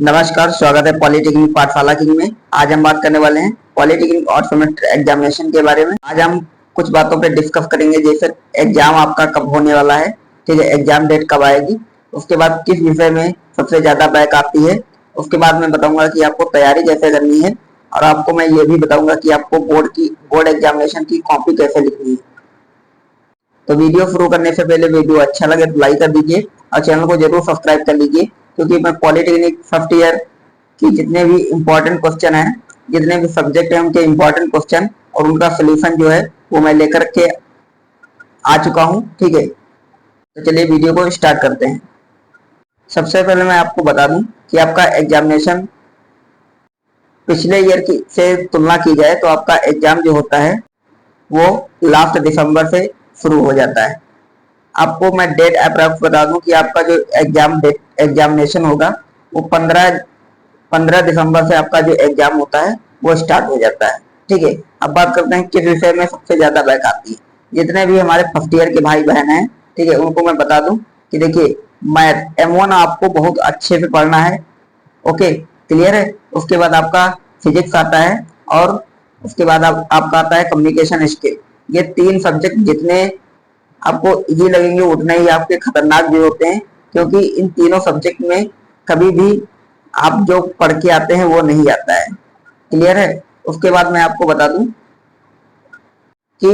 नमस्कार, स्वागत है पॉलिटेक्निक पाठशाला किंग में। आज हम बात करने वाले हैं पॉलिटेक्निक और सेमेस्टर एग्जामिनेशन के बारे में। आज हम कुछ बातों पे डिस्कस करेंगे, जैसे एग्जाम आपका कब होने वाला है, ठीक है, एग्जाम डेट कब आएगी, उसके बाद किस विषय में सबसे ज्यादा बैक आती है, उसके बाद मैं बताऊंगा कि आपको तैयारी कैसे करनी है, और आपको मैं ये भी बताऊंगा कि आपको बोर्ड एग्जामिनेशन की कॉपी कैसे लिखनी है। तो वीडियो शुरू करने से पहले वीडियो अच्छा लगे तो लाइक कर दीजिए और चैनल को जरूर सब्सक्राइब कर लीजिए, क्योंकि मैं पॉलिटेक्निक फर्स्ट ईयर की जितने भी इम्पोर्टेंट क्वेश्चन हैं, जितने भी सब्जेक्ट हैं उनके इम्पोर्टेंट क्वेश्चन और उनका सोल्यूशन जो है वो मैं लेकर के आ चुका हूँ। ठीक है, तो चलिए वीडियो को स्टार्ट करते हैं। सबसे पहले मैं आपको बता दूं कि आपका एग्जामिनेशन पिछले ईयर की से तुलना की जाए तो आपका एग्जाम जो होता है वो लास्ट दिसंबर से शुरू हो जाता है। आपको मैं डेट अप्रॉक्स बता दूं कि आपका जो एग्जामिनेशन होगा वो 15 दिसंबर से आपका जो एग्जाम होता है वो स्टार्ट हो जाता है। ठीक है, अब बात करते हैं किस विषय में सबसे ज्यादा बैक आती है। जितने भी हमारे फर्स्ट ईयर के भाई बहन हैं, ठीक है, उनको मैं बता दूं कि देखिए, मैथ M1 आपको बहुत अच्छे से पढ़ना है। ओके, क्लियर है। उसके बाद आपका फिजिक्स आता है और उसके बाद आपका आता है कम्युनिकेशन स्किल। ये तीन सब्जेक्ट जितने आपको इजी लगेंगे उतने ही आपके खतरनाक भी होते हैं, क्योंकि इन तीनों सब्जेक्ट में कभी भी आप जो पढ़ के आते हैं वो नहीं आता है। क्लियर है। उसके बाद मैं आपको बता दूं कि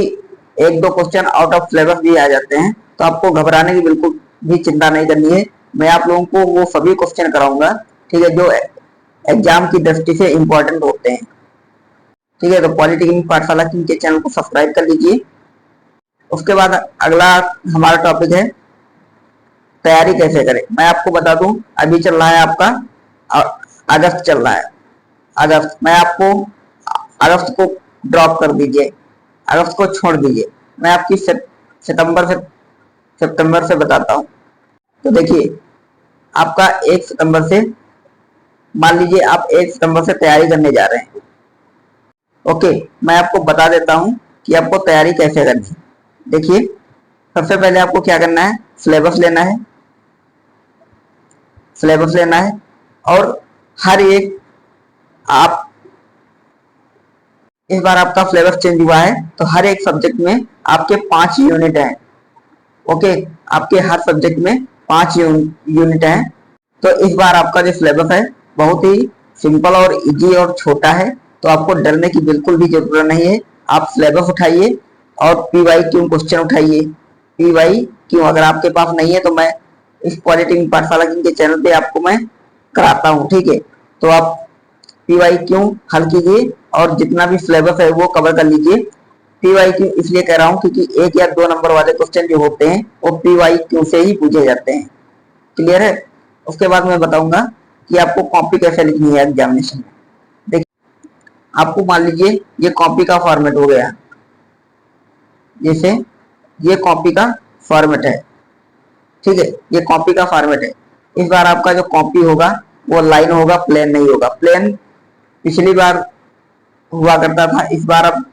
एक दो क्वेश्चन आउट ऑफ सिलेबस भी आ जाते हैं, तो आपको घबराने की बिल्कुल भी चिंता नहीं करनी है। मैं आप लोगों को वो सभी क्वेश्चन कराऊंगा, ठीक है, जो एग्जाम की दृष्टि से इंपॉर्टेंट होते हैं। ठीक है, तो पॉलिटेक्निक पाठशाला के चैनल को सब्सक्राइब कर लीजिए। उसके बाद अगला हमारा टॉपिक है तैयारी कैसे करें। मैं आपको बता दूं, अभी चल रहा है आपका अगस्त चल रहा है। अगस्त, मैं आपको अगस्त को ड्रॉप कर दीजिए, अगस्त को छोड़ दीजिए। मैं आपकी सितंबर से बताता हूँ। तो देखिए, आपका 1 सितंबर से, मान लीजिए आप 1 सितंबर से तैयारी करने जा रहे हैं। ओके, मैं आपको बता देता हूँ कि आपको तैयारी कैसे करनी है। देखिए, सबसे पहले आपको क्या करना है, सिलेबस लेना है। सिलेबस लेना है और हर एक, आप इस बार आपका सिलेबस चेंज हुआ है तो हर एक सब्जेक्ट में आपके 5 यूनिट हैं। ओके, आपके हर सब्जेक्ट में 5 यूनिट हैं। तो इस बार आपका जो सिलेबस है बहुत ही सिंपल और इजी और छोटा है, तो आपको डरने की बिल्कुल भी जरूरत नहीं है। आप सिलेबस उठाइए और PYQ क्वेश्चन उठाइए। PYQ अगर आपके पास नहीं है तो मैं इस पॉलिटेक्निक पाठशाला के चैनल पे आपको मैं कराता हूँ। ठीक है, तो आप PYQ हल कीजिए और जितना भी सिलेबस है वो कवर कर लीजिए। PYQ इसलिए कह रहा हूँ क्योंकि 1 या 2 नंबर वाले क्वेश्चन जो होते हैं वो PYQ से ही पूछे जाते हैं। क्लियर है। उसके बाद मैं बताऊंगा कि आपको कॉपी कैसे लिखनी है एग्जामिनेशन में। देखिए, आपको मान लीजिए ये कॉपी का फॉर्मेट हो गया, जैसे ये कॉपी का फॉर्मेट है। ठीक है, ये कॉपी का फॉर्मेट है। इस बार आपका जो कॉपी होगा वो लाइन होगा, प्लेन नहीं होगा। प्लेन पिछली बार हुआ करता था, इस बार अब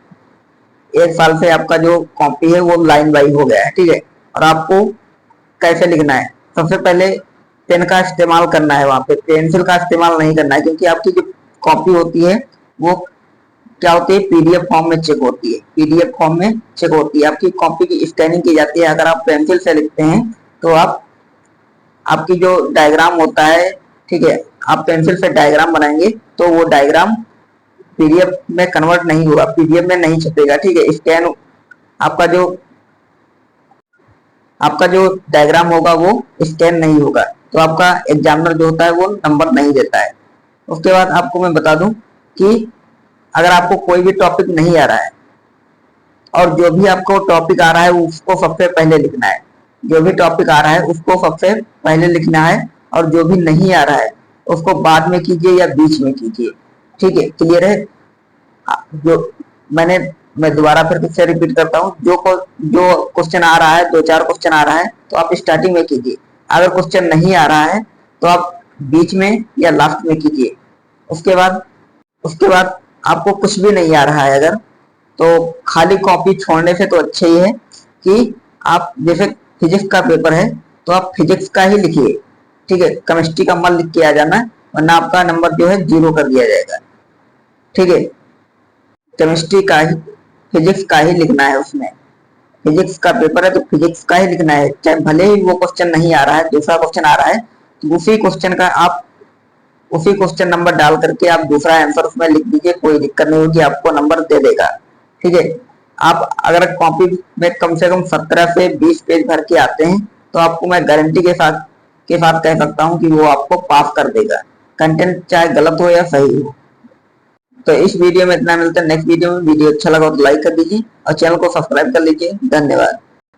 1 साल से आपका जो कॉपी है वो लाइन बाई हो गया है। ठीक है, और आपको कैसे लिखना है, सबसे पहले पेन का इस्तेमाल करना है, वहां पे पेंसिल का इस्तेमाल नहीं करना है, क्योंकि आपकी जो कॉपी होती है वो क्या होती है, PDF फॉर्म में चेक होती है। PDF फॉर्म में चेक होती है, आपकी कॉपी की स्कैनिंग की जाती है। अगर आप पेंसिल से लिखते हैं तो आप, आपकी जो डायग्राम होता है, ठीक है, आप पेंसिल से डायग्राम बनाएंगे तो वो डायग्राम PDF में कन्वर्ट नहीं होगा, PDF में नहीं छपेगा। ठीक है, स्कैन, आपका जो डायग्राम होगा वो स्कैन नहीं होगा, तो आपका एग्जामिनर जो होता है वो नंबर नहीं देता है। उसके बाद आपको मैं बता दूं कि अगर आपको कोई भी टॉपिक नहीं आ रहा है, और जो भी आपको टॉपिक आ रहा है उसको सबसे पहले लिखना है। जो भी टॉपिक आ रहा है उसको सबसे पहले लिखना है, और जो भी नहीं आ रहा है उसको बाद में कीजिए या बीच में कीजिए। ठीक है, क्लियर है। जो मैं दोबारा फिर से रिपीट करता हूँ, जो क्वेश्चन आ रहा है, 2-4 क्वेश्चन आ रहा है तो आप स्टार्टिंग में कीजिए। अगर क्वेश्चन नहीं आ रहा है तो आप बीच में या लास्ट में कीजिए। उसके बाद आपको कुछ भी नहीं आ रहा है अगर, तो खाली कॉपी छोड़ने से तो अच्छा ही है कि आप, जैसे फिजिक्स का पेपर है तो आप फिजिक्स का ही लिखिए। ठीक है, केमिस्ट्री का मत लिख के आ जाना, वरना आपका नंबर जो है 0 कर दिया जाएगा। ठीक है, केमिस्ट्री का ही, फिजिक्स का ही लिखना है उसमें। फिजिक्स का पेपर है तो फिजिक्स का ही लिखना है, चाहे भले ही वो क्वेश्चन नहीं आ रहा है, दूसरा क्वेश्चन आ रहा है तो उसी क्वेश्चन का आप उसी क्वेश्चन नंबर डाल करके आप दूसरा आंसर उसमें लिख दीजिए, कोई दिक्कत नहीं होगी, आपको नंबर दे देगा। ठीक है, आप अगर कॉपी में कम से कम 17 से 20 पेज भर के आते हैं तो आपको मैं गारंटी के साथ कह सकता हूं कि वो आपको पास कर देगा, कंटेंट चाहे गलत हो या सही हो। तो इस वीडियो में इतना, मिलता है नेक्स्ट वीडियो में। वीडियो अच्छा लगा तो लाइक कर दीजिए और चैनल को सब्सक्राइब कर लीजिए। धन्यवाद।